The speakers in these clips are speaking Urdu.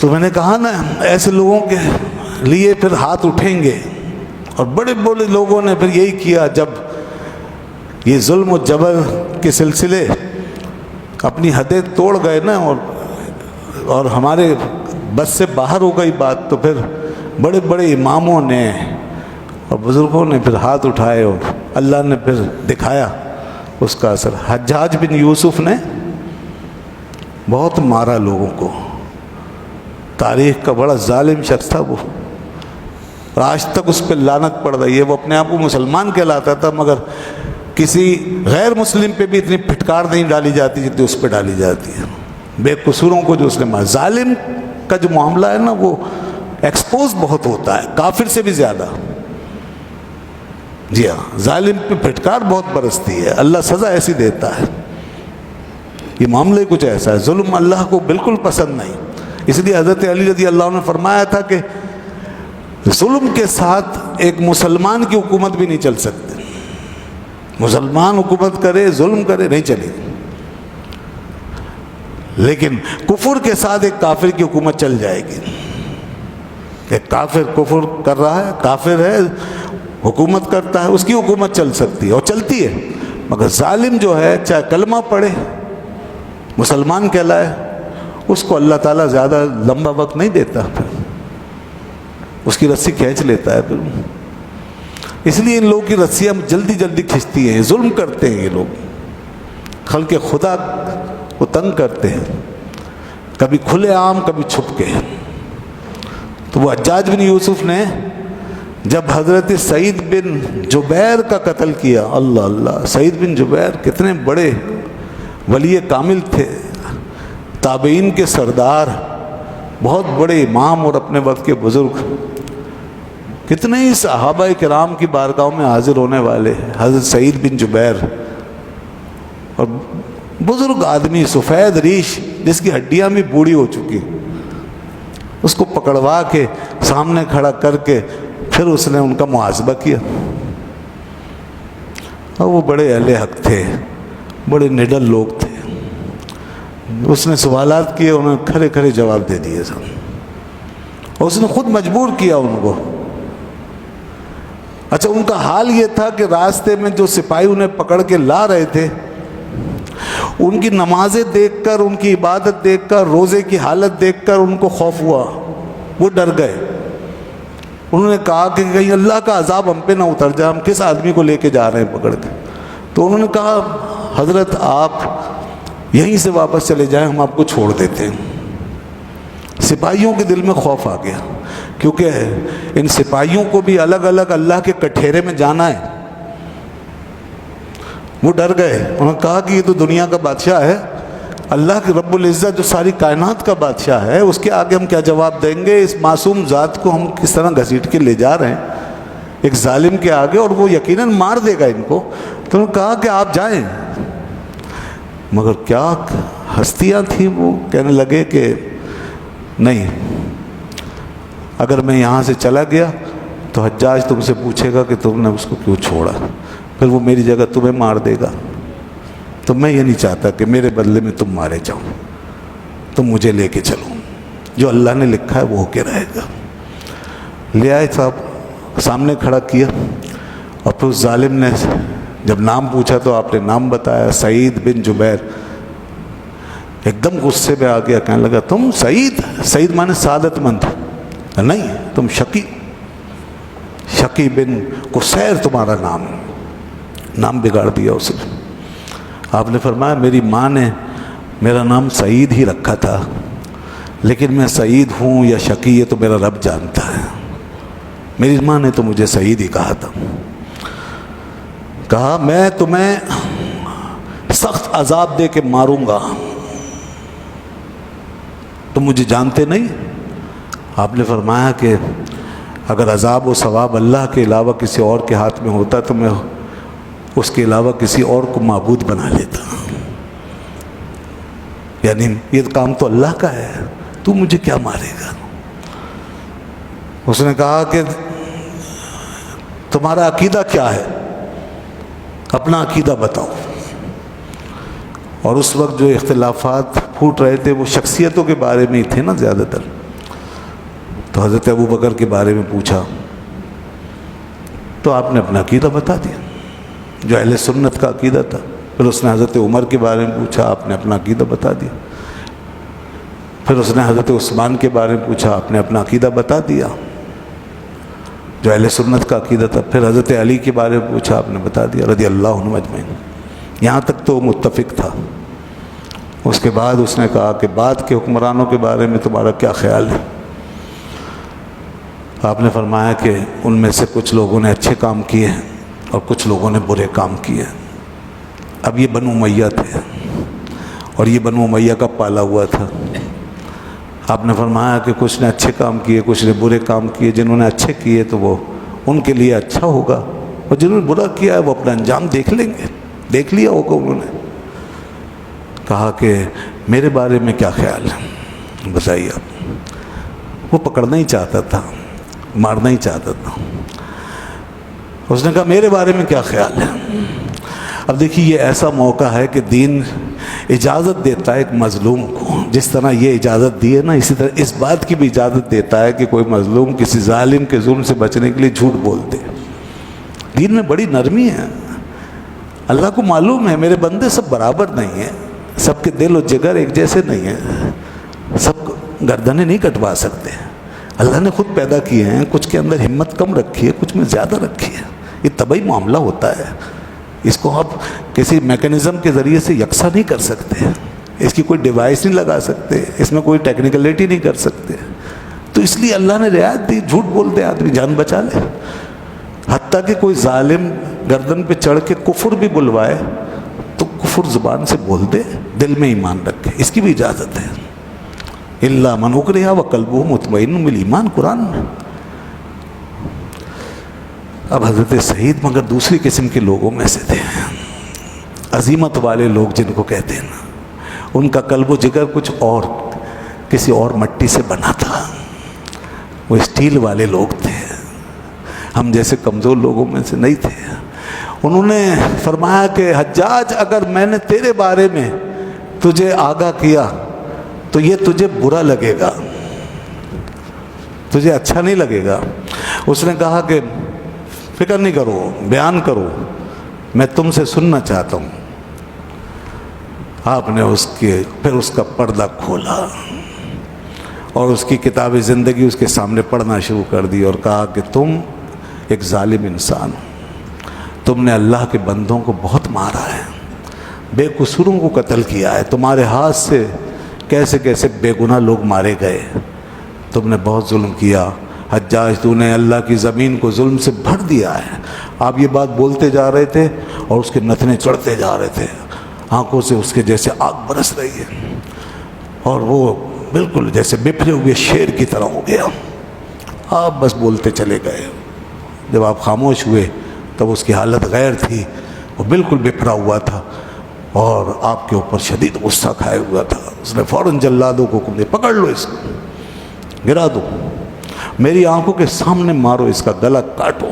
تو میں نے کہا نا ایسے لوگوں کے لیے پھر ہاتھ اٹھیں گے، اور بڑے بڑے لوگوں نے پھر یہی کیا جب یہ ظلم و جبر کے سلسلے اپنی حدیں توڑ گئے نا، اور ہمارے بس سے باہر ہو گئی بات، تو پھر بڑے بڑے اماموں نے اور بزرگوں نے پھر ہاتھ اٹھائے، اور اللہ نے پھر دکھایا اس کا اثر۔ حجاج بن یوسف نے بہت مارا لوگوں کو، تاریخ کا بڑا ظالم شخص تھا وہ، اور آج تک اس پہ لعنت پڑ رہی ہے۔ وہ اپنے آپ کو مسلمان کہلاتا تھا، مگر کسی غیر مسلم پہ بھی اتنی پھٹکار نہیں ڈالی جاتی جتنی اس پہ ڈالی جاتی ہے، بے قصوروں کو جو اس نے مارا۔ ظالم کا جو معاملہ ہے نا وہ ایکسپوز بہت ہوتا ہے، کافر سے بھی زیادہ۔ جی ہاں، ظالم پہ پھٹکار بہت برستی ہے، اللہ سزا ایسی دیتا ہے۔ یہ معاملہ کچھ ایسا ہے، ظلم اللہ کو بالکل پسند نہیں۔ اس لیے حضرت علی رضی اللہ عنہ نے فرمایا تھا کہ ظلم کے ساتھ ایک مسلمان کی حکومت بھی نہیں چل سکتی۔ مسلمان حکومت کرے، ظلم کرے، نہیں چلے گی، لیکن کفر کے ساتھ ایک کافر کی حکومت چل جائے گی۔ ایک کافر کفر کر رہا ہے، کافر ہے، حکومت کرتا ہے، اس کی حکومت چل سکتی ہے اور چلتی ہے، مگر ظالم جو ہے چاہے کلمہ پڑھے، مسلمان کہلائے، اس کو اللہ تعالیٰ زیادہ لمبا وقت نہیں دیتا، پھر اس کی رسی کھینچ لیتا ہے۔ پھر اس لیے ان لوگوں کی رسیاں جلدی جلدی کھنچتی ہیں، ظلم کرتے ہیں یہ لوگ، خلق خدا کو تنگ کرتے ہیں، کبھی کھلے عام کبھی چھپ کے۔ تو وہ حجاج بن یوسف نے جب حضرت سعید بن جبیر کا قتل کیا، اللہ اللہ، سعید بن جبیر کتنے بڑے ولی کامل تھے، تابعین کے سردار، بہت بڑے امام اور اپنے وقت کے بزرگ، کتنے ہی صحابہ کرام کی بارگاہوں میں حاضر ہونے والے حضرت سعید بن جبیر، اور بزرگ آدمی سفید ریش جس کی ہڈیاں بھی بوڑھی ہو چکی، اس کو پکڑوا کے سامنے کھڑا کر کے پھر اس نے ان کا محاسبہ کیا، اور وہ بڑے اہل حق تھے، بڑے نڈر لوگ تھے، اس نے سوالات کیے، انہوں نے کھڑے کھڑے جواب دے دیے سب، اور اس نے خود مجبور کیا ان کو۔ اچھا، ان کا حال یہ تھا کہ راستے میں جو سپاہی انہیں پکڑ کے لا رہے تھے، ان کی نمازیں دیکھ کر، ان کی عبادت دیکھ کر، روزے کی حالت دیکھ کر ان کو خوف ہوا، وہ ڈر گئے۔ انہوں نے کہا کہ کہیں اللہ کا عذاب ہم پہ نہ اتر جائے، ہم کس آدمی کو لے کے جا رہے ہیں پکڑ کے۔ تو انہوں نے کہا حضرت آپ یہیں سے واپس چلے جائیں، ہم آپ کو چھوڑ دیتے ہیں۔ سپاہیوں کے دل میں خوف آ گیا، کیونکہ ان سپاہیوں کو بھی الگ الگ اللہ کے کٹھیرے میں جانا ہے۔ وہ ڈر گئے، انہوں نے کہا کہ یہ تو دنیا کا بادشاہ ہے، اللہ کے رب العزت جو ساری کائنات کا بادشاہ ہے، اس کے آگے ہم کیا جواب دیں گے؟ اس معصوم ذات کو ہم کس طرح گھسیٹ کے لے جا رہے ہیں ایک ظالم کے آگے، اور وہ یقیناً مار دے گا ان کو۔ تو انہوں نے کہا کہ آپ جائیں، مگر کیا ہستیاں تھیں، وہ کہنے لگے کہ نہیں، اگر میں یہاں سے چلا گیا تو حجاج تم سے پوچھے گا کہ تم نے اس کو کیوں چھوڑا، پھر وہ میری جگہ تمہیں مار دے گا، تو میں یہ نہیں چاہتا کہ میرے بدلے میں تم مارے جاؤ، تم مجھے لے کے چلو، جو اللہ نے لکھا ہے وہ ہو کے رہے گا۔ لے آئے صاحب، سامنے کھڑا کیا، اور پھر اس ظالم نے جب نام پوچھا تو آپ نے نام بتایا، سعید بن جبیر۔ ایک دم غصے میں آ گیا، کہنے لگا تم سعید؟ سعید مانے سعادت مند، نہیں تم شقی بن قصیر تمہارا نام بگاڑ دیا اس نے۔ آپ نے فرمایا میری ماں نے میرا نام سعید ہی رکھا تھا، لیکن میں سعید ہوں یا شقی یہ تو میرا رب جانتا ہے، میری ماں نے تو مجھے سعید ہی کہا تھا۔ کہا میں تمہیں سخت عذاب دے کے ماروں گا، تم مجھے جانتے نہیں؟ آپ نے فرمایا کہ اگر عذاب و ثواب اللہ کے علاوہ کسی اور کے ہاتھ میں ہوتا تو میں اس کے علاوہ کسی اور کو معبود بنا لیتا، یعنی یہ کام تو اللہ کا ہے، تو مجھے کیا مارے گا؟ اس نے کہا کہ تمہارا عقیدہ کیا ہے، اپنا عقیدہ بتاؤ۔ اور اس وقت جو اختلافات پھوٹ رہے تھے وہ شخصیتوں کے بارے میں ہی تھے نا زیادہ تر، تو حضرت ابو بکر کے بارے میں پوچھا تو آپ نے اپنا عقیدہ بتا دیا جو اہل سنت کا عقیدہ تھا. پھر اس نے حضرت عمر کے بارے میں پوچھا، آپ نے اپنا عقیدہ بتا دیا. پھر اس نے حضرت عثمان کے بارے میں پوچھا، آپ نے اپنا عقیدہ بتا دیا جو اہل سنت کا عقیدہ تھا. پھر حضرت علی کے بارے میں پوچھا، آپ نے بتا دیا رضی اللہ عنہ اجمعین. یہاں تک تو متفق تھا. اس کے بعد اس نے کہا کہ بعد کے حکمرانوں کے بارے میں تمہارا کیا خیال ہے؟ آپ نے فرمایا کہ ان میں سے کچھ لوگوں نے اچھے کام کیے ہیں اور کچھ لوگوں نے برے کام کیے. اب یہ بنو امیہ تھے اور یہ بنو امیہ کا پالا ہوا تھا. آپ نے فرمایا کہ کچھ نے اچھے کام کیے، کچھ نے برے کام کیے. جنہوں نے اچھے کیے تو وہ ان کے لیے اچھا ہوگا، اور جنہوں نے برا کیا ہے وہ اپنا انجام دیکھ لیں گے. دیکھ لیا ہوگا انہوں نے. کہا کہ میرے بارے میں کیا خیال ہے بتائیے آپ. وہ پکڑنا ہی چاہتا تھا، مارنا ہی چاہتا تھا. اس نے کہا میرے بارے میں کیا خیال ہے. اب دیکھیے یہ ایسا موقع ہے کہ دین اجازت دیتا ہے ایک مظلوم کو، جس طرح یہ اجازت دی ہے نا، اسی طرح اس بات کی بھی اجازت دیتا ہے کہ کوئی مظلوم کسی ظالم کے ظلم سے بچنے کے لیے جھوٹ بول دے. دین میں بڑی نرمی ہے. اللہ کو معلوم ہے میرے بندے سب برابر نہیں ہیں، سب کے دل و جگر ایک جیسے نہیں ہیں، سب گردنیں نہیں کٹوا سکتے. اللہ نے خود پیدا کیے ہیں، کچھ کے اندر ہمت کم رکھی ہے، کچھ میں زیادہ رکھی ہے. یہ طبعی معاملہ ہوتا ہے. اس کو آپ کسی میکینزم کے ذریعے سے یکساں نہیں کر سکتے، اس کی کوئی ڈیوائس نہیں لگا سکتے، اس میں کوئی ٹیکنیکلٹی نہیں کر سکتے. تو اس لیے اللہ نے رعایت دی. جھوٹ بولتے آدمی جان بچا لے. حتیٰ کہ کوئی ظالم گردن پہ چڑھ کے کفر بھی بلوائے تو کفر زبان سے بول دے، دل میں ایمان رکھے، اس کی بھی اجازت ہے. الا من اکرہ وقلبہ مطمئن بالایمان، قرآن میں. اب حضرت سعید مگر دوسری قسم کے لوگوں میں سے تھے، عظیمت والے لوگ جن کو کہتے ہیں نا. ان کا قلب و جگر کچھ اور، کسی اور مٹی سے بنا تھا. وہ اسٹیل والے لوگ تھے، ہم جیسے کمزور لوگوں میں سے نہیں تھے. انہوں نے فرمایا کہ حجاج اگر میں نے تیرے بارے میں تجھے آگاہ کیا تو یہ تجھے برا لگے گا، تجھے اچھا نہیں لگے گا. اس نے کہا کہ فکر نہیں کرو، بیان کرو، میں تم سے سننا چاہتا ہوں. آپ نے پھر اس کا پردہ کھولا اور اس کی کتاب زندگی اس کے سامنے پڑھنا شروع کر دی اور کہا کہ تم ایک ظالم انسان ہو. تم نے اللہ کے بندوں کو بہت مارا ہے، بے قصوروں کو قتل کیا ہے. تمہارے ہاتھ سے کیسے کیسے بے گناہ لوگ مارے گئے. تم نے بہت ظلم کیا. حجاج تو نے اللہ کی زمین کو ظلم سے بھر دیا ہے. آپ یہ بات بولتے جا رہے تھے اور اس کے نتنے چڑھتے جا رہے تھے. آنکھوں سے اس کے جیسے آگ برس رہی ہے اور وہ بالکل جیسے بپھرے ہوئے شیر کی طرح ہو گیا. آپ بس بولتے چلے گئے. جب آپ خاموش ہوئے تب اس کی حالت غیر تھی، وہ بالکل بپھرا ہوا تھا اور آپ کے اوپر شدید غصہ کھائے ہوا تھا. اس نے فوراً جلادوں کو حکم دیا، پکڑ لو اس کو، گرا دو، میری آنکھوں کے سامنے مارو، اس کا گلا کاٹو،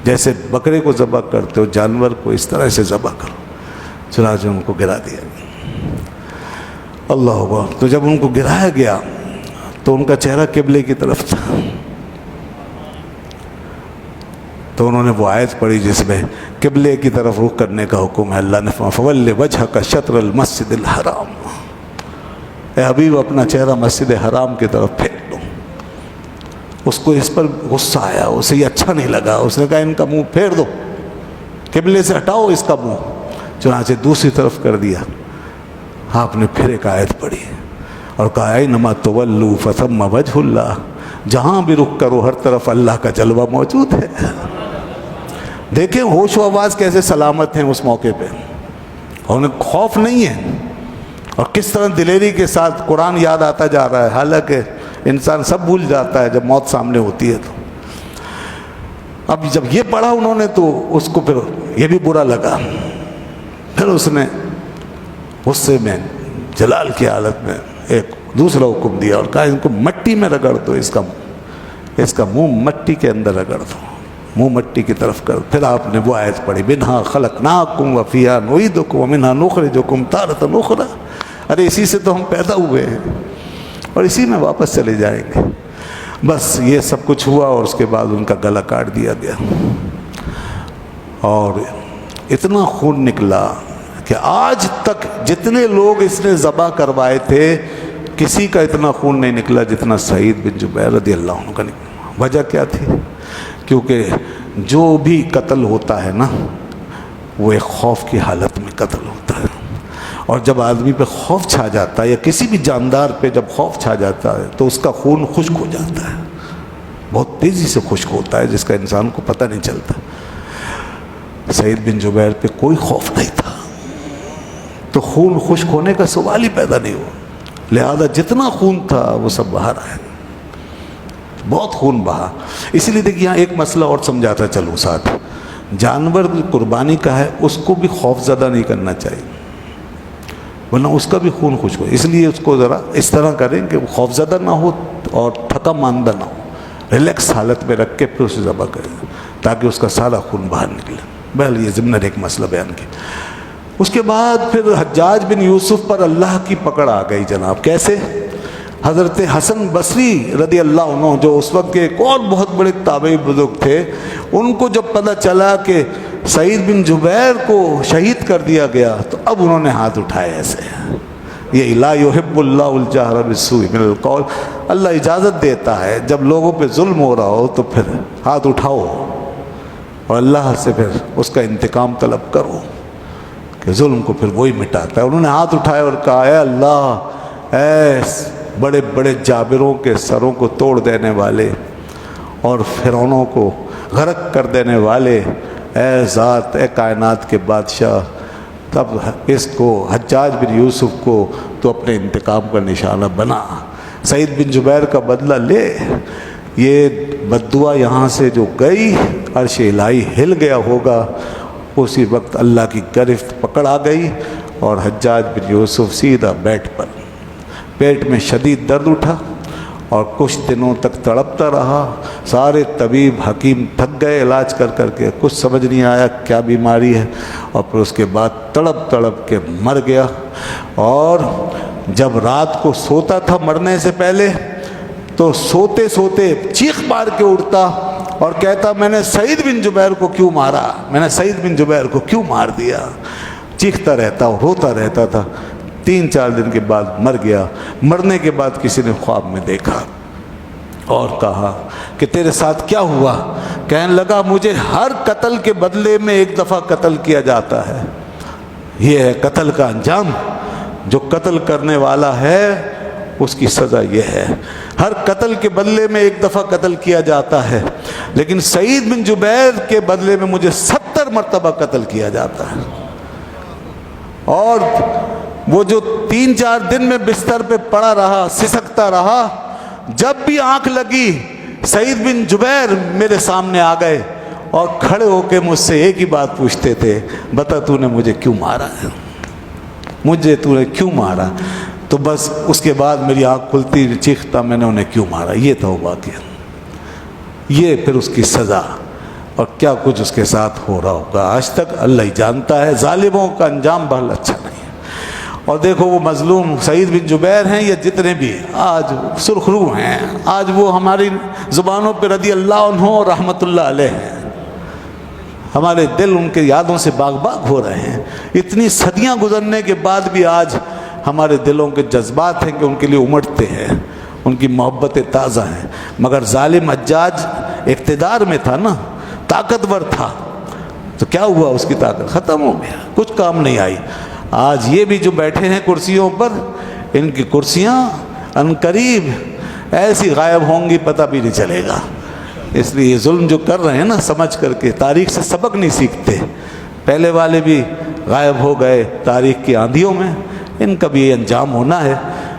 جیسے بکرے کو ذبح کرتے ہو جانور کو اس طرح سے ذبح کرو. چنانچہ ان کو گرا دیا. اللہ اکبر. تو جب ان کو گرایا گیا تو ان کا چہرہ قبلے کی طرف تھا. تو انہوں نے وہ آیت پڑھی جس میں قبلے کی طرف رخ کرنے کا حکم ہے. اللہ نے فرمایا فَوَلِّ وَجْهَكَ شَطْرَ الْمَسْجِدِ الْحَرَامِ. اے حبیب اپنا چہرہ مسجد حرام کی طرف پھیر دو. اس کو اس پر غصہ آیا، اسے یہ اچھا نہیں لگا. اس نے کہا ان کا منہ پھیر دو، قبلے سے ہٹاؤ اس کا منہ. چنانچہ دوسری طرف کر دیا. آپ نے پھر ایک آیت پڑھی اور کہا اَيْنَمَا تُوَلُّوا فَثَمَّ وَجْهُ اللَّهِ. جہاں بھی رخ کرو ہر طرف اللہ کا جلوہ موجود ہے. دیکھیں ہوش و آواز کیسے سلامت ہیں اس موقع پہ، انہیں خوف نہیں ہے. اور کس طرح دلیری کے ساتھ قرآن یاد آتا جا رہا ہے. حالانکہ انسان سب بھول جاتا ہے جب موت سامنے ہوتی ہے. تو اب جب یہ پڑھا انہوں نے تو اس کو پھر یہ بھی برا لگا. پھر اس نے غصے میں جلال کی حالت میں ایک دوسرا حکم دیا اور کہا ان کو مٹی میں رگڑ دو، اس کا منہ مٹی کے اندر رگڑ دو، منہ مٹی کی طرف کر. پھر آپ نے وہ آیت پڑھی منہا خلقناکم وفیہا نعیدکم ومنہا نخرجکم تارۃ اخری. ارے اسی سے تو ہم پیدا ہوئے ہیں اور اسی میں واپس چلے جائیں گے. بس یہ سب کچھ ہوا اور اس کے بعد ان کا گلا کاٹ دیا گیا، اور اتنا خون نکلا کہ آج تک جتنے لوگ اس نے ذبح کروائے تھے کسی کا اتنا خون نہیں نکلا جتنا سعید بن جبیر رضی اللہ عنہ کا نکلا۔ وجہ کیا تھی؟ کیونکہ جو بھی قتل ہوتا ہے نا وہ ایک خوف کی حالت میں قتل ہوتا ہے، اور جب آدمی پہ خوف چھا جاتا ہے یا کسی بھی جاندار پہ جب خوف چھا جاتا ہے تو اس کا خون خشک ہو جاتا ہے، بہت تیزی سے خشک ہوتا ہے، جس کا انسان کو پتہ نہیں چلتا۔ سعید بن جبیر پہ کوئی خوف نہیں تھا تو خون خشک ہونے کا سوال ہی پیدا نہیں ہوا، لہذا جتنا خون تھا وہ سب باہر آیا، بہت خون بہا۔ اسی لیے دیکھیے یہاں ایک مسئلہ اور سمجھاتا چلوں ساتھ، جانور قربانی کا ہے اس کو بھی خوف زدہ نہیں کرنا چاہیے، ورنہ اس کا بھی خون خشک ہو، اس لیے اس کو ذرا اس طرح کریں کہ وہ خوف زدہ نہ ہو اور تھکا ماندہ نہ ہو، ریلیکس حالت میں رکھ کے پھر اسے ذبح کریں تاکہ اس کا سارا خون باہر نکلے۔ بہرحال یہ ضمن ایک مسئلہ بیان کیا۔ اس کے بعد پھر حجاج بن یوسف پر اللہ کی پکڑ آ گئی جناب۔ کیسے؟ حضرت حسن بصری رضی اللہ عنہ جو اس وقت کے ایک اور بہت بڑے تابعی بزرگ تھے، ان کو جب پتہ چلا کہ سعید بن جبیر کو شہید کر دیا گیا تو اب انہوں نے ہاتھ اٹھائے ایسے، یہ لا یحب اللہ الجہر بالسوء من القول، اللہ اجازت دیتا ہے جب لوگوں پہ ظلم ہو رہا ہو تو پھر ہاتھ اٹھاؤ اور اللہ سے پھر اس کا انتقام طلب کرو کہ ظلم کو پھر وہی مٹاتا ہے۔ انہوں نے ہاتھ اٹھائے اور کہا اے اللہ، اے بڑے بڑے جابروں کے سروں کو توڑ دینے والے اور فرعونوں کو غرق کر دینے والے، اے ذات، اے کائنات کے بادشاہ، تب اس کو حجاج بن یوسف کو تو اپنے انتقام کا نشانہ بنا، سعید بن جبیر کا بدلہ لے۔ یہ بددعا یہاں سے جو گئی عرش الہی ہل گیا ہوگا، اسی وقت اللہ کی گرفت پکڑ آ گئی اور حجاج بن یوسف سیدھا بیڈ پر، پیٹ میں شدید درد اٹھا اور کچھ دنوں تک تڑپتا رہا۔ سارے طبیب حکیم تھک گئے علاج کر کر کے، کچھ سمجھ نہیں آیا کیا بیماری ہے، اور پھر اس کے بعد تڑپ تڑپ کے مر گیا۔ اور جب رات کو سوتا تھا مرنے سے پہلے تو سوتے سوتے چیخ مار کے اٹھتا اور کہتا میں نے سعید بن جبیر کو کیوں مارا، میں نے سعید بن جبیر کو کیوں مار دیا، چیختا رہتا اور روتا رہتا تھا۔ 3-4 دن کے بعد مر گیا۔ مرنے کے بعد کسی نے خواب میں دیکھا اور کہا کہ تیرے ساتھ کیا ہوا؟ کہنے لگا مجھے ہر قتل کے بدلے میں ایک دفعہ قتل کیا جاتا ہے، یہ ہے قتل کا انجام، جو قتل کرنے والا ہے اس کی سزا یہ ہے، ہر قتل کے بدلے میں ایک دفعہ قتل کیا جاتا ہے، لیکن سعید بن جبیر کے بدلے میں مجھے 70 مرتبہ قتل کیا جاتا ہے۔ اور وہ جو 3-4 دن میں بستر پہ پڑا رہا، سسکتا رہا، جب بھی آنکھ لگی سعید بن جبیر میرے سامنے آ گئے اور کھڑے ہو کے مجھ سے ایک ہی بات پوچھتے تھے، بتا تو نے مجھے کیوں مارا ہے، مجھے تو نے کیوں مارا؟ تو بس اس کے بعد میری آنکھ کھلتی، چیختا میں نے انہیں کیوں مارا۔ یہ تھا وہ واقعہ، یہ پھر اس کی سزا اور کیا کچھ اس کے ساتھ ہو رہا ہوگا آج تک اللہ ہی جانتا ہے۔ ظالموں کا انجام بہت اچھا نہیں ہے۔ اور دیکھو وہ مظلوم سعید بن جبیر ہیں یا جتنے بھی آج سرخ رو ہیں، آج وہ ہماری زبانوں پہ رضی اللہ عنہ اور رحمت اللہ علیہ ہیں، ہمارے دل ان کے یادوں سے باغ باغ ہو رہے ہیں۔ اتنی صدیاں گزرنے کے بعد بھی آج ہمارے دلوں کے جذبات ہیں کہ ان کے لیے امٹتے ہیں، ان کی محبتیں تازہ ہیں۔ مگر ظالم حجاج اقتدار میں تھا نا، طاقتور تھا، تو کیا ہوا؟ اس کی طاقت ختم ہو گیا، کچھ کام نہیں آئی۔ آج یہ بھی جو بیٹھے ہیں کرسیوں پر، ان کی کرسیاں عنقریب ایسی غائب ہوں گی پتہ بھی نہیں چلے گا۔ اس لیے یہ ظلم جو کر رہے ہیں نا سمجھ کر کے، تاریخ سے سبق نہیں سیکھتے، پہلے والے بھی غائب ہو گئے تاریخ کی آندھیوں میں، ان کا بھی یہ انجام ہونا ہے۔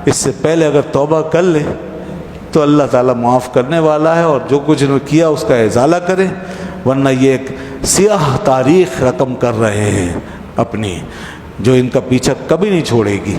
اس سے پہلے اگر توبہ کر لے تو اللہ تعالیٰ معاف کرنے والا ہے، اور جو کچھ انہوں نے کیا اس کا ازالہ کرے، ورنہ یہ ایک سیاہ تاریخ رقم کر رہے ہیں اپنی، جو ان کا پیچھا کبھی نہیں چھوڑے گی۔